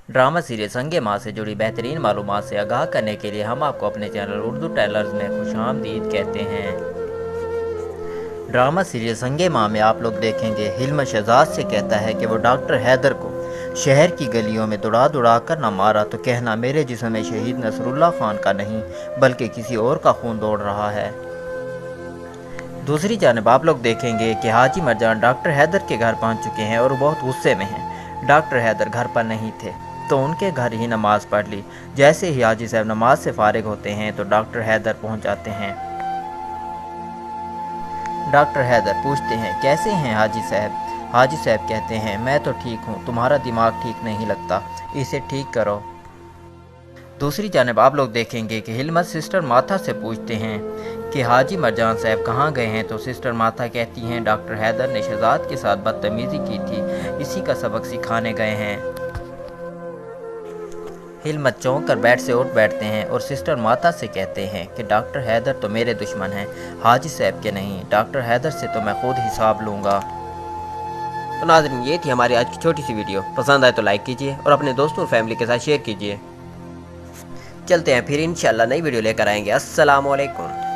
Drama series संगे माँ से जुड़ी बेहतरीन मालूमात से आगाह करने के लिए हम आपको अपने चैनल उर्दू टेलर्स में खुशामदीद कहते हैं। ड्रामा सीरीज संगे माँ में आप लोग देखेंगे हिल्म शहजाद से कहता है कि वो डॉक्टर हैदर को शहर की गलियों में दौड़ा दौड़ा कर न मारा तो कहना मेरे जिस्म में शहीद नसरुल्लाह खान का नहीं बल्कि किसी और का खून दौड़ रहा है। दूसरी जानिब आप लोग देखेंगे कि हाजी मरजान डॉक्टर हैदर के घर पहुंच चुके हैं और बहुत गुस्से में हैं। डॉक्टर हैदर घर पर नहीं थे तो उनके घर ही नमाज पढ़ ली। जैसे ही हाजी साहब नमाज से फारिग होते हैं तो डॉक्टर हैदर पहुंच जाते हैं। डॉक्टर हैदर पूछते हैं कैसे हैं हाजी साहब। हाजी साहब कहते हैं मैं तो ठीक हूँ, तुम्हारा दिमाग ठीक नहीं लगता, इसे ठीक करो। दूसरी जानिब आप लोग देखेंगे कि हिलमत सिस्टर माथा से पूछते हैं कि हाजी मरजान साहब कहाँ गए हैं तो सिस्टर माथा कहती हैं डॉक्टर हैदर ने शहजाद के साथ बदतमीज़ी की थी, इसी का सबक सिखाने गए हैं। हिलमत चौंक कर बेड से उठ बैठते हैं और सिस्टर माता से कहते हैं कि डॉक्टर हैदर तो मेरे दुश्मन हैं, हाजी साहब के नहीं। डॉक्टर हैदर से तो मैं खुद हिसाब लूँगा। तो नाज़रीन, ये थी हमारी आज की छोटी सी वीडियो। पसंद आए तो लाइक कीजिए और अपने दोस्तों और फैमिली के साथ शेयर कीजिए। चलते हैं फिर इंशाल्लाह नई वीडियो लेकर आएंगे। अस्सलाम वालेकुम।